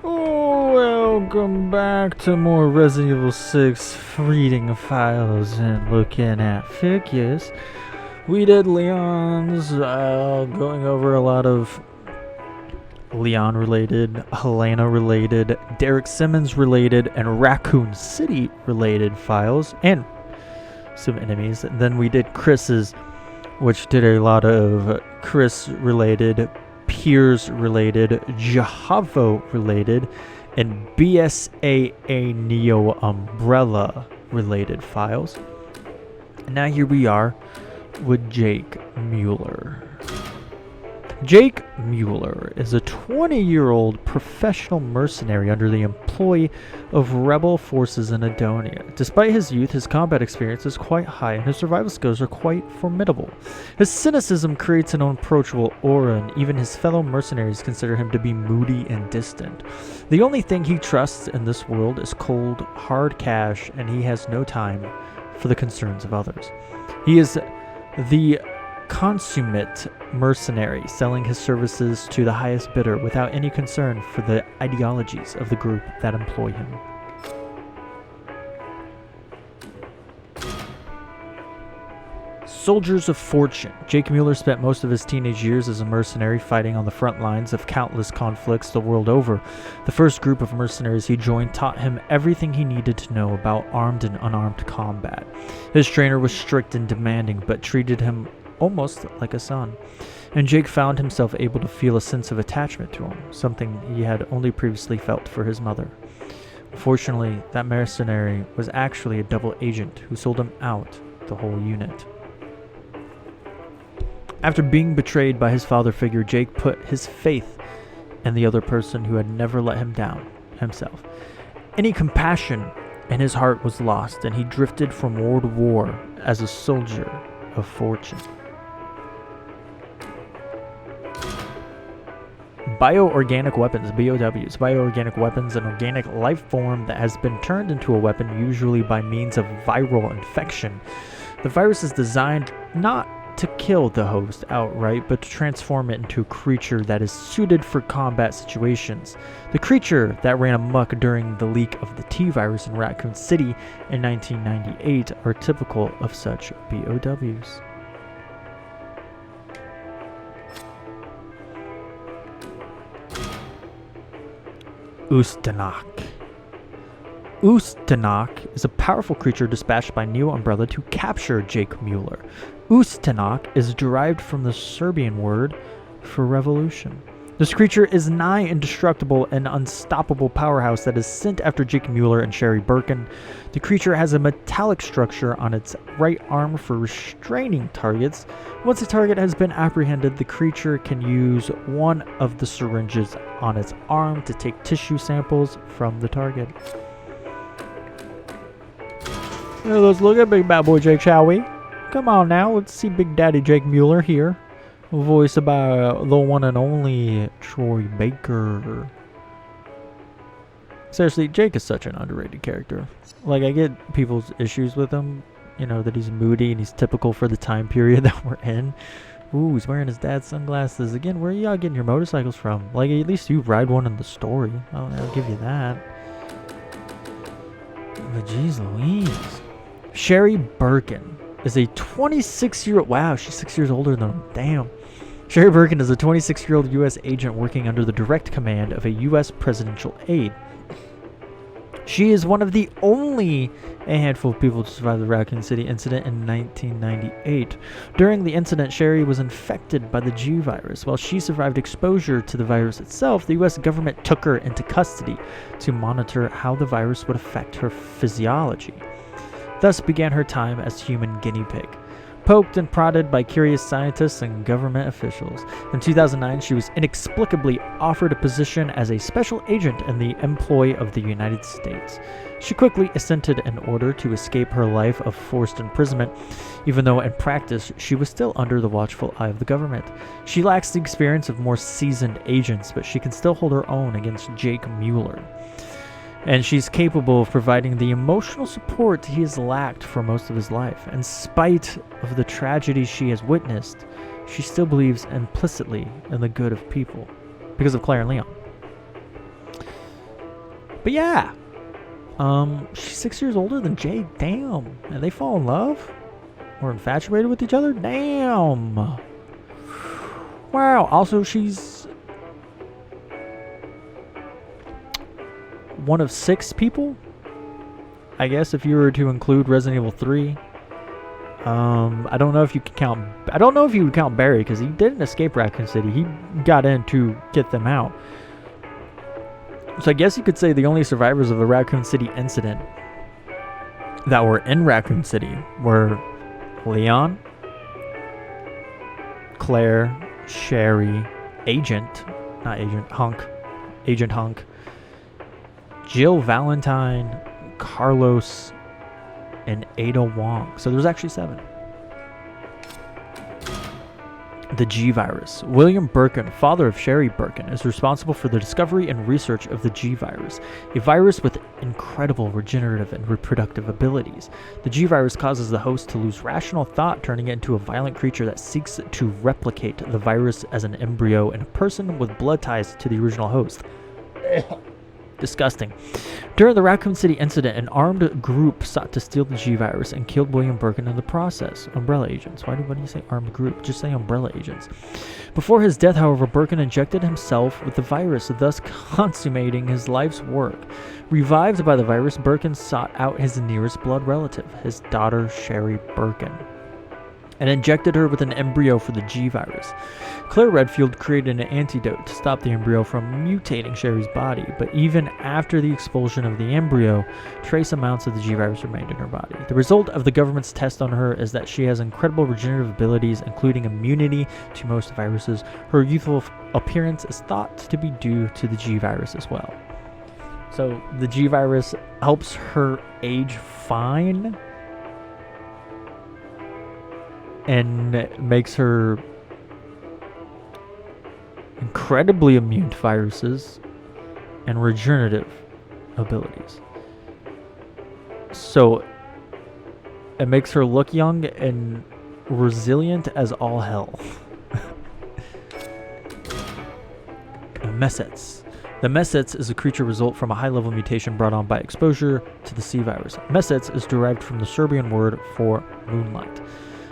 Oh, welcome back to more Resident Evil 6 reading files and looking at figures. We did Leon's, going over a lot of Leon related, Helena related, Derek Simmons related, and Raccoon City related files, and some enemies. And then we did Chris's, which did a lot of Chris related, Piers related, Jahavo related, and BSAA Neo Umbrella related files. And now here we are with Jake Mueller. Jake Mueller is a 20-year-old professional mercenary under the employ of rebel forces in Adonia. Despite his youth, his combat experience is quite high and his survival skills are quite formidable. His cynicism creates an unapproachable aura, and even his fellow mercenaries consider him to be moody and distant. The only thing he trusts in this world is cold, hard cash, and he has no time for the concerns of others. He is the consummate mercenary, selling his services to the highest bidder without any concern for the ideologies of the group that employ him. Soldiers of Fortune. Jake Mueller spent most of his teenage years as a mercenary, fighting on the front lines of countless conflicts the world over. The first group of mercenaries he joined taught him everything he needed to know about armed and unarmed combat. His trainer was strict and demanding, but treated him almost like a son, and Jake found himself able to feel a sense of attachment to him, something he had only previously felt for his mother. Unfortunately, that mercenary was actually a double agent who sold him out the whole unit. After being betrayed by his father figure, Jake put his faith in the other person who had never let him down, himself. Any compassion in his heart was lost, and he drifted from war to war as a soldier of fortune. Bioorganic weapons, BOWs. Bioorganic weapons, an organic life form that has been turned into a weapon, usually by means of viral infection. The virus is designed not to kill the host outright, but to transform it into a creature that is suited for combat situations. The creature that ran amok during the leak of the T-virus in Raccoon City in 1998 are typical of such BOWs. Ustanok. Ustanok is a powerful creature dispatched by Neo Umbrella to capture Jake Mueller. Ustanok is derived from the Serbian word for revolution. This creature is nigh indestructible and unstoppable powerhouse that is sent after Jake Mueller and Sherry Birkin. The creature has a metallic structure on its right arm for restraining targets. Once a target has been apprehended, the creature can use one of the syringes on its arm to take tissue samples from the target. Now let's look at Big Bad Boy Jake, shall we? Come on now, let's see Big Daddy Jake Mueller here. Voiced by the one and only Troy Baker. Seriously, Jake is such an underrated character. Like, I get people's issues with him, you know, that he's moody and he's typical for the time period that we're in. Ooh, he's wearing his dad's sunglasses. Again, where are y'all getting your motorcycles from? Like, at least you ride one in the story. I'll give you that. But jeez Louise. Sherry Birkin is a 26-year-old... Wow, she's 6 years older than him. Damn. Sherry Birkin is a 26-year-old U.S. agent working under the direct command of a U.S. presidential aide. She is one of the only a handful of people to survive the Raccoon City incident in 1998. During the incident, Sherry was infected by the G virus. While she survived exposure to the virus itself, the U.S. government took her into custody to monitor how the virus would affect her physiology. Thus began her time as human guinea pig, poked and prodded by curious scientists and government officials. In 2009, she was inexplicably offered a position as a special agent in the employ of the United States. She quickly assented in order to escape her life of forced imprisonment, even though in practice she was still under the watchful eye of the government. She lacks the experience of more seasoned agents, but she can still hold her own against Jake Mueller. And she's capable of providing the emotional support he has lacked for most of his life. In spite of the tragedy she has witnessed, she still believes implicitly in the good of people because of Claire and Leon. But yeah, she's 6 years older than Jake. Damn, and they fall in love or infatuated with each other. Damn. Wow. Also, she's one of 6 people, I guess, if you were to include Resident Evil 3. I don't know if you can count. I don't know if you would count Barry because he didn't escape Raccoon City. He got in to get them out. So I guess you could say the only survivors of the Raccoon City incident that were in Raccoon City were Leon, Claire, Sherry, Agent Hunk, Jill Valentine, Carlos, and Ada Wong. So there's actually 7. The G virus. William Birkin, father of Sherry Birkin, is responsible for the discovery and research of the G virus, a virus with incredible regenerative and reproductive abilities. The G virus causes the host to lose rational thought, turning it into a violent creature that seeks to replicate the virus as an embryo in a person with blood ties to the original host. Disgusting. During the Raccoon City incident, an armed group sought to steal the G-Virus and killed William Birkin in the process. Umbrella agents. Why do you say armed group? Just say umbrella agents. Before his death, however, Birkin injected himself with the virus, thus consummating his life's work. Revived by the virus, Birkin sought out his nearest blood relative, his daughter Sherry Birkin, and injected her with an embryo for the G-Virus. Claire Redfield created an antidote to stop the embryo from mutating Sherry's body, but even after the expulsion of the embryo, trace amounts of the G-Virus remained in her body. The result of the government's test on her is that she has incredible regenerative abilities, including immunity to most viruses. Her youthful appearance is thought to be due to the G-Virus as well. So the G-Virus helps her age fine and makes her incredibly immune to viruses and regenerative abilities. So it makes her look young and resilient as all hell. Mesets. The Mesets is a creature result from a high-level mutation brought on by exposure to the C virus. Mesets is derived from the Serbian word for moonlight.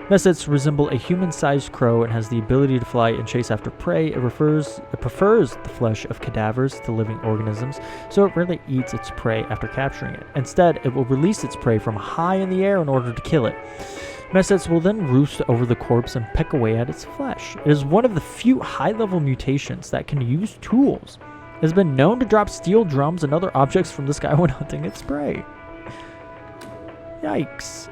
Mesets resemble a human-sized crow and has the ability to fly and chase after prey. It prefers the flesh of cadavers to living organisms, so it rarely eats its prey after capturing it. Instead, it will release its prey from high in the air in order to kill it. Mesets will then roost over the corpse and peck away at its flesh. It is one of the few high-level mutations that can use tools. It has been known to drop steel drums and other objects from the sky when hunting its prey. Yikes.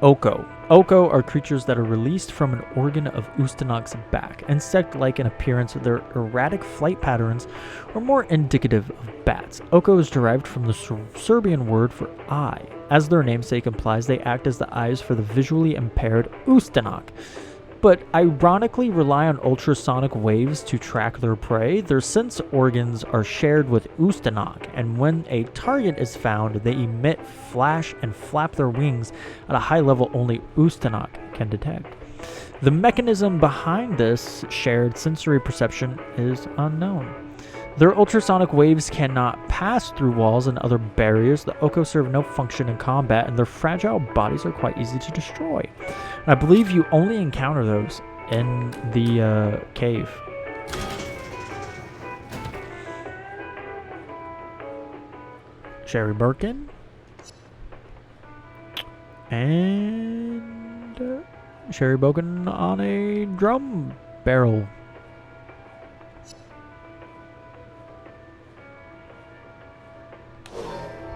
Oko. Oko are creatures that are released from an organ of Ustanok's back. Insect-like in appearance, their erratic flight patterns are more indicative of bats. Oko is derived from the Serbian word for eye. As their namesake implies, they act as the eyes for the visually impaired Ustanok, but ironically rely on ultrasonic waves to track their prey. Their sense organs are shared with Ustanok, and when a target is found, they emit, flash, and flap their wings at a high level only Ustanok can detect. The mechanism behind this shared sensory perception is unknown. Their ultrasonic waves cannot pass through walls and other barriers. The Oko serve no function in combat, and their fragile bodies are quite easy to destroy. And I believe you only encounter those in the cave. Sherry Birkin. And Sherry Birkin on a drum barrel.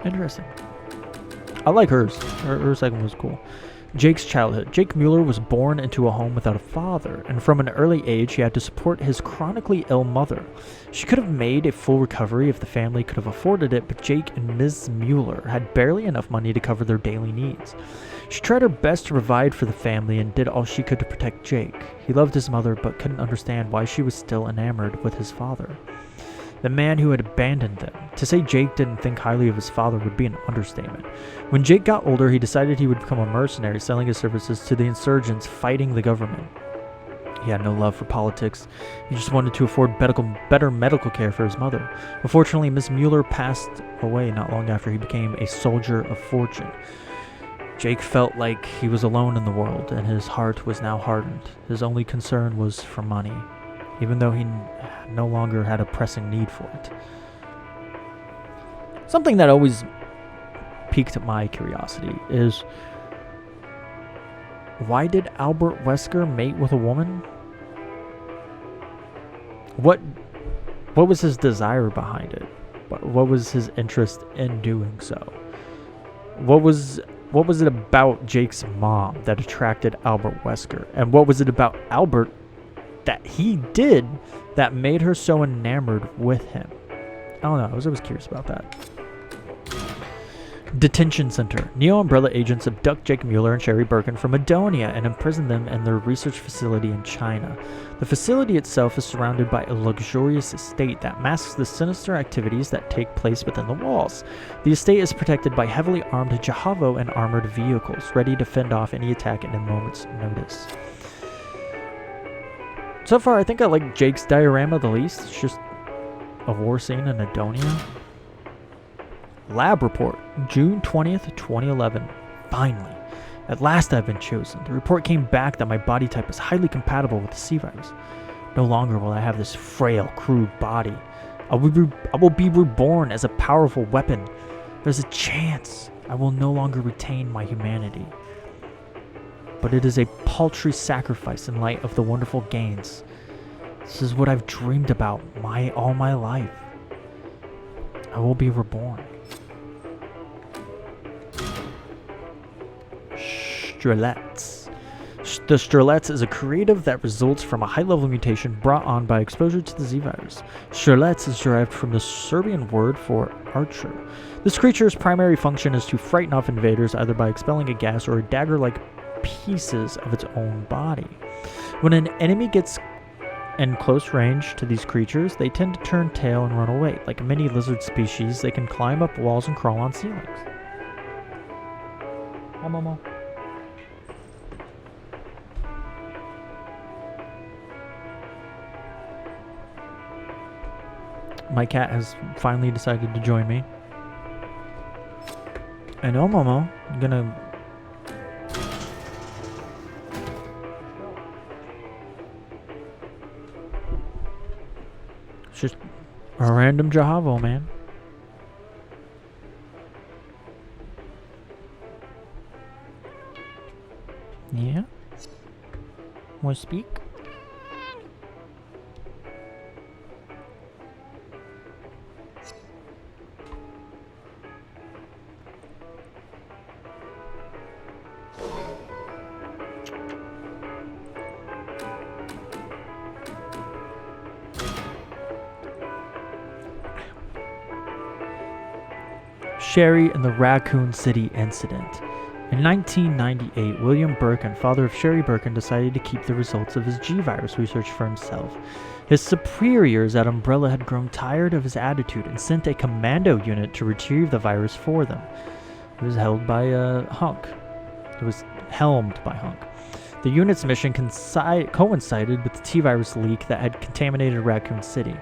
Interesting. I like hers. Her second was cool. Jake's childhood. Jake Mueller was born into a home without a father, and from an early age he had to support his chronically ill mother. She could have made a full recovery if the family could have afforded it, but Jake and Ms. Mueller had barely enough money to cover their daily needs. She tried her best to provide for the family and did all she could to protect Jake. He loved his mother but couldn't understand why she was still enamored with his father, the man who had abandoned them. To say Jake didn't think highly of his father would be an understatement. When Jake got older, he decided he would become a mercenary, selling his services to the insurgents fighting the government. He had no love for politics. He just wanted to afford better medical care for his mother. Unfortunately, Miss Mueller passed away not long after he became a soldier of fortune. Jake felt like he was alone in the world, and his heart was now hardened. His only concern was for money, even though he no longer had a pressing need for it. Something that always piqued my curiosity is, why did Albert Wesker mate with a woman? What was his desire behind it? What was his interest in doing so? What was it about Jake's mom that attracted Albert Wesker? And what was it about Albert that he did that made her so enamored with him? I don't know. I was always curious about that. Detention Center. Neo Umbrella agents abduct Jake Mueller and Sherry Birkin from Edonia and imprison them in their research facility in China. The facility itself is surrounded by a luxurious estate that masks the sinister activities that take place within the walls. The estate is protected by heavily armed Jahavo and armored vehicles, ready to fend off any attack at a moment's notice. So far, I think I like Jake's diorama the least. It's just a war scene in Edonia. Lab report, June 20th, 2011. Finally. At last I've been chosen. The report came back that my body type is highly compatible with the C virus. No longer will I have this frail, crude body. I will be reborn as a powerful weapon. There's a chance I will no longer retain my humanity. But it is a paltry sacrifice in light of the wonderful gains. This is what I've dreamed about all my life. I will be reborn. Strelets. The Strelets is a creative that results from a high-level mutation brought on by exposure to the Z-virus. Strelets is derived from the Serbian word for archer. This creature's primary function is to frighten off invaders either by expelling a gas or a dagger-like pieces of its own body. When an enemy gets in close range to these creatures, they tend to turn tail and run away. Like many lizard species, they can climb up walls and crawl on ceilings. Hi, Momo. My cat has finally decided to join me. I know, Momo. I'm gonna... It's just a random Jahavo, man. Yeah? Want to speak? Sherry and the Raccoon City Incident. In 1998, William Birkin, father of Sherry Birkin, decided to keep the results of his G-virus research for himself. His superiors at Umbrella had grown tired of his attitude and sent a commando unit to retrieve the virus for them. It was held by Hunk. It was helmed by Hunk. The unit's mission coincided with the T-virus leak that had contaminated Raccoon City.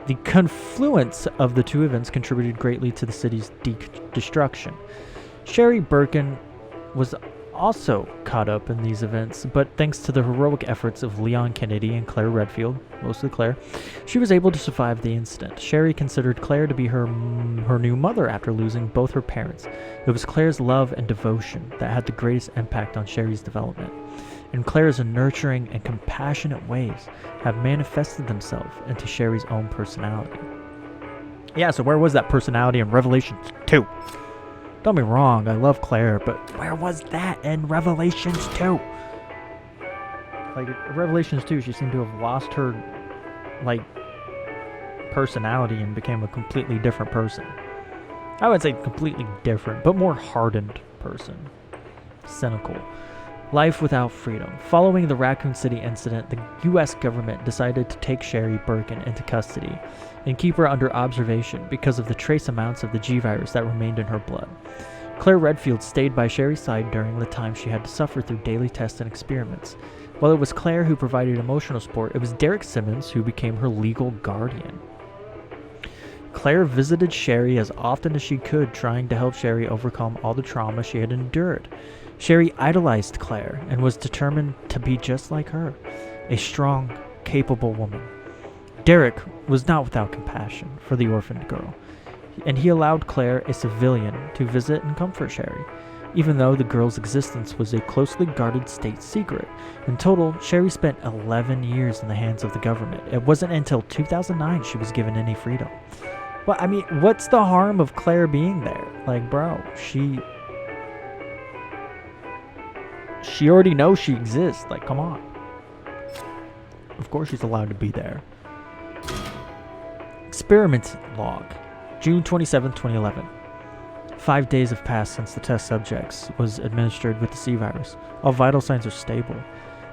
The confluence of the two events contributed greatly to the city's destruction. Sherry Birkin was also caught up in these events, but thanks to the heroic efforts of Leon Kennedy and Claire Redfield, mostly Claire, she was able to survive the incident. Sherry considered Claire to be her new mother after losing both her parents. It was Claire's love and devotion that had the greatest impact on Sherry's development, and Claire's nurturing and compassionate ways have manifested themselves into Sherry's own personality. Yeah, so where was that personality in Revelations 2? Don't be wrong, I love Claire, but where was that in Revelations 2? Like, in Revelations 2, she seemed to have lost her, like, personality and became a completely different person. I would say completely different, but more hardened person. Cynical. Life without freedom. Following the Raccoon City incident, the U.S. government decided to take Sherry Birkin into custody and keep her under observation because of the trace amounts of the G-virus that remained in her blood. Claire Redfield stayed by Sherry's side during the time she had to suffer through daily tests and experiments. While it was Claire who provided emotional support, it was Derek Simmons who became her legal guardian. Claire visited Sherry as often as she could, trying to help Sherry overcome all the trauma she had endured. Sherry idolized Claire and was determined to be just like her, a strong, capable woman. Derek was not without compassion for the orphaned girl, and he allowed Claire, a civilian, to visit and comfort Sherry, even though the girl's existence was a closely guarded state secret. In total, Sherry spent 11 years in the hands of the government. It wasn't until 2009 she was given any freedom. Well, I mean, what's the harm of Claire being there? Like, bro, she already knows she exists. Like, come on. Of course she's allowed to be there. Experiment log. June 27, 2011. 5 days have passed since the test subjects was administered with the C virus. All vital signs are stable.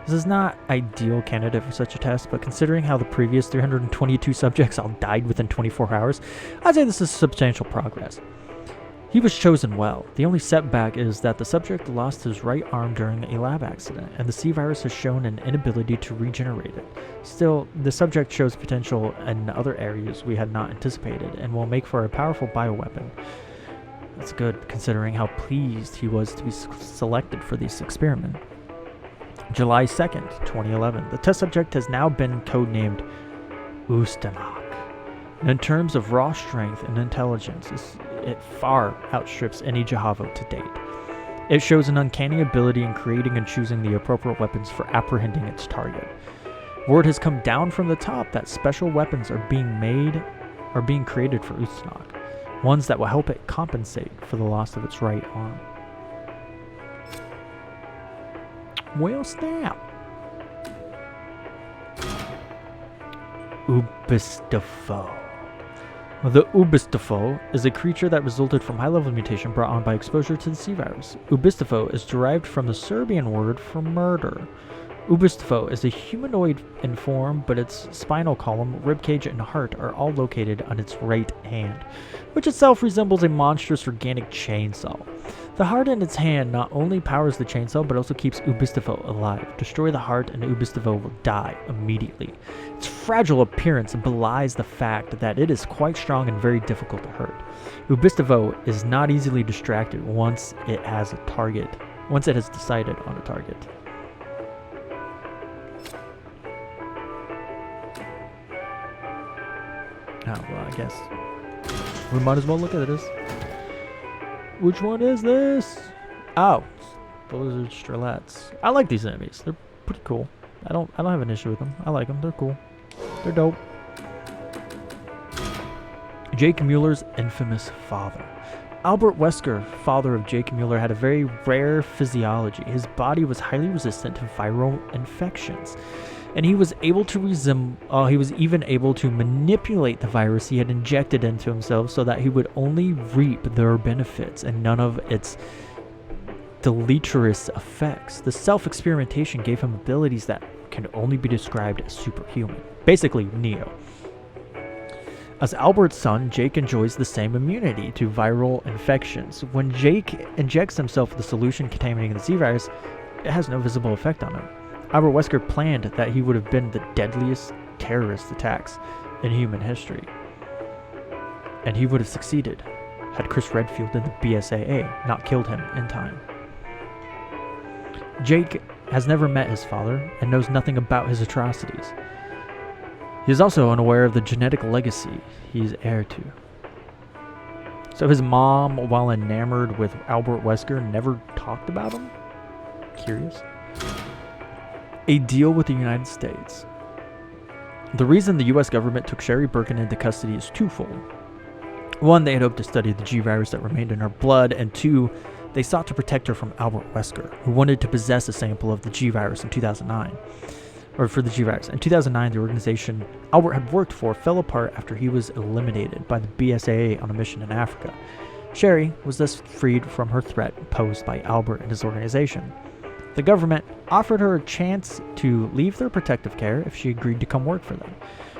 This is not ideal candidate for such a test, but considering how the previous 322 subjects all died within 24 hours, I'd say this is substantial progress. He was chosen well. The only setback is that the subject lost his right arm during a lab accident, and the C virus has shown an inability to regenerate it. Still, the subject shows potential in other areas we had not anticipated, and will make for a powerful bioweapon. That's good, considering how pleased he was to be selected for this experiment. July 2nd, 2011. The test subject has now been codenamed Ustanok. And in terms of raw strength and intelligence, it far outstrips any Jahavo to date. It shows an uncanny ability in creating and choosing the appropriate weapons for apprehending its target. Word has come down from the top that special weapons are being created for Ustanok, ones that will help it compensate for the loss of its right arm. Well, snap. Ubistafo. The Ubistafo is a creature that resulted from high-level mutation brought on by exposure to the C virus. Ubistafo is derived from the Serbian word for murder. Ubistafo is a humanoid in form, but its spinal column, ribcage, and heart are all located on its right hand, which itself resembles a monstrous organic chainsaw. The heart in its hand not only powers the chainsaw, but also keeps Ubistafo alive. Destroy the heart and Ubistafo will die immediately. Its fragile appearance belies the fact that it is quite strong and very difficult to hurt. Ubistafo is not easily distracted once it has decided on a target. Oh, well, I guess we might as well look at this. Which one is this? Oh, Blizzard Strelets. I like these enemies. They're pretty cool. I don't have an issue with them. I like them. They're cool. They're dope. Jake Mueller's infamous father. Albert Wesker, father of Jake Mueller, had a very rare physiology. His body was highly resistant to viral infections, and he was even able to manipulate the virus he had injected into himself so that he would only reap their benefits and none of its deleterious effects. The self-experimentation gave him abilities that can only be described as superhuman. Basically, Neo. As Albert's son, Jake enjoys the same immunity to viral infections. When Jake injects himself with the solution containing the Z virus, it has no visible effect on him. Albert Wesker planned that he would have been the deadliest terrorist attacks in human history. And he would have succeeded had Chris Redfield and the BSAA not killed him in time. Jake has never met his father and knows nothing about his atrocities. He is also unaware of the genetic legacy he is heir to. So his mom, while enamored with Albert Wesker, never talked about him? Curious. A deal with the United States. The reason the US government took Sherry Birkin into custody is twofold. One, they had hoped to study the G virus that remained in her blood, and two, they sought to protect her from Albert Wesker, who wanted to possess a sample of the G virus in 2009. Or for the G virus. In 2009, the organization Albert had worked for fell apart after he was eliminated by the BSAA on a mission in Africa. Sherry was thus freed from her threat posed by Albert and his organization. The government offered her a chance to leave their protective care if she agreed to come work for them.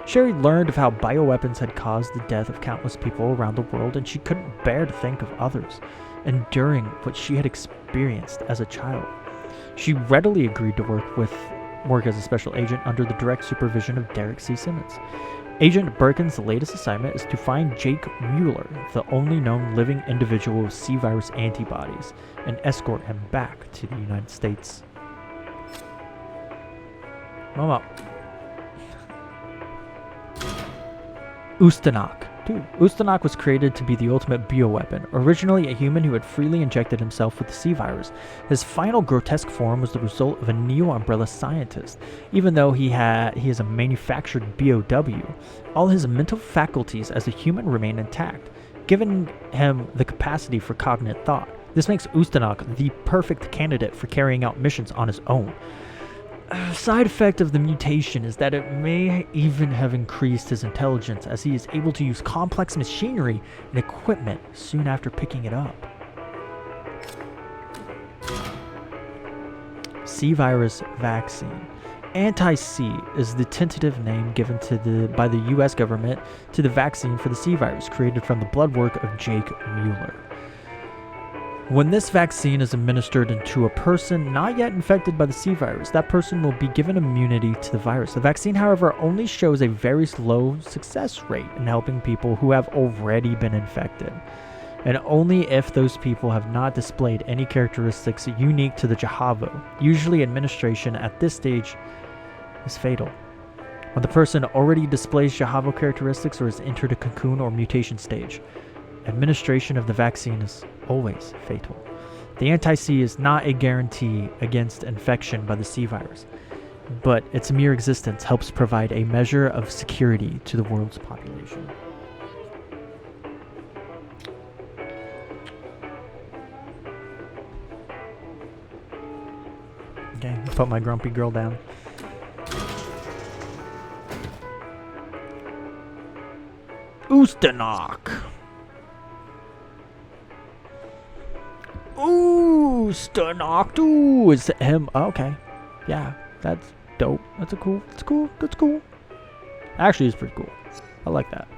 Sherry learned of how bioweapons had caused the death of countless people around the world, and she couldn't bear to think of others enduring what she had experienced as a child. She readily agreed to work with work as a special agent under the direct supervision of Derek C. Simmons. Agent Birkin's latest assignment is to find Jake Mueller, the only known living individual with C-virus antibodies, and escort him back to the United States. Mama. Ustanok. Dude, Ustanok was created to be the ultimate bioweapon, originally a human who had freely injected himself with the C-virus. His final grotesque form was the result of a Neo-Umbrella scientist. Even though he is a manufactured BOW, all his mental faculties as a human remain intact, giving him the capacity for cognate thought. This makes Ustanok the perfect candidate for carrying out missions on his own. A side effect of the mutation is that it may even have increased his intelligence, as he is able to use complex machinery and equipment soon after picking it up. C-virus vaccine. Anti-C is the tentative name given by the US government to the vaccine for the C-virus, created from the blood work of Jake Mueller. When this vaccine is administered into a person not yet infected by the C-virus, that person will be given immunity to the virus. The vaccine, however, only shows a very low success rate in helping people who have already been infected, and only if those people have not displayed any characteristics unique to the Jahavo. Usually, administration at this stage is fatal. When the person already displays Jahavo characteristics or has entered a cocoon or mutation stage, administration of the vaccine is always fatal. The anti-C is not a guarantee against infection by the C-virus, but its mere existence helps provide a measure of security to the world's population. Okay, put my grumpy girl down. Ustanok. Ustanok. Ooh, is it him? Oh, okay. Yeah, that's dope. That's cool. Actually, it's pretty cool. I like that.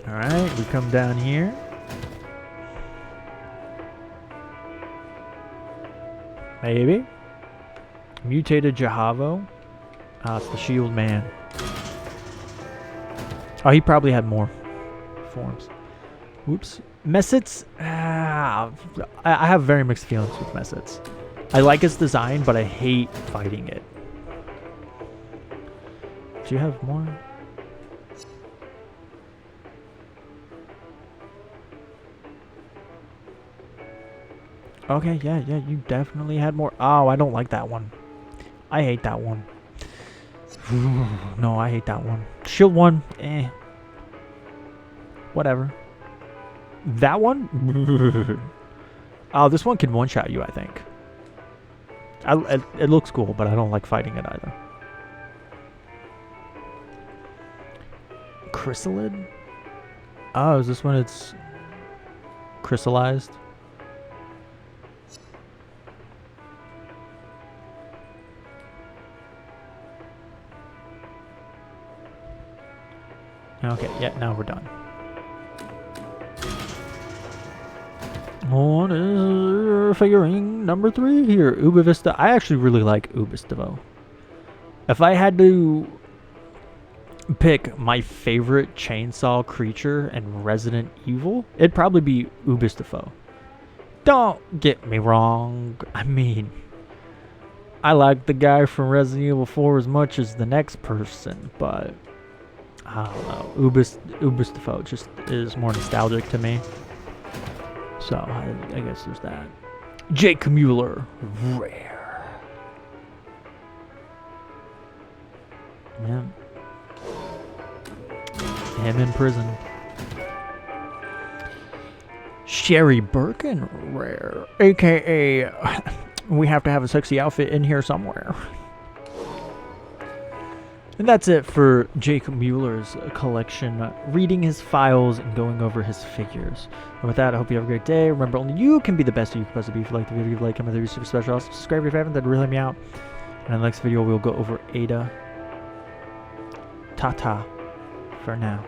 Alright, we come down here. Maybe. Mutated Jahavo. Ah, it's the Shield Man. Oh, he probably had more forms. Whoops. Messets. I have very mixed feelings with Messets. I like its design, but I hate fighting it. Do you have more? Okay, yeah, you definitely had more. Oh, I don't like that one. I hate that one. No, I hate that one. Shield 1, eh. Whatever. That one? Oh, this one can one-shot you, I think. It looks cool, but I don't like fighting it either. Chrysalid? Oh, is this when it's crystallized? Okay, yeah, now we're done. What is figurine number 3 here? Ubivista. I actually really like Ubistivo. If I had to pick my favorite chainsaw creature in Resident Evil, it'd probably be Ubistivo. Don't get me wrong. I mean, I like the guy from Resident Evil 4 as much as the next person, but I don't know. Ubistivo just is more nostalgic to me. So, I guess there's that. Jake Mueller. Rare. Yeah. Him in prison. Sherry Birkin. Rare. AKA, we have to have a sexy outfit in here somewhere. And that's it for Jake Mueller's collection, reading his files and going over his figures. And with that, I hope you have a great day. Remember, only you can be the best you can possibly be. If you like the video, give a like, comment, that'd be super special. Also, subscribe if you haven't, that'd really help me out. And in the next video, we'll go over Ada. Ta-ta for now.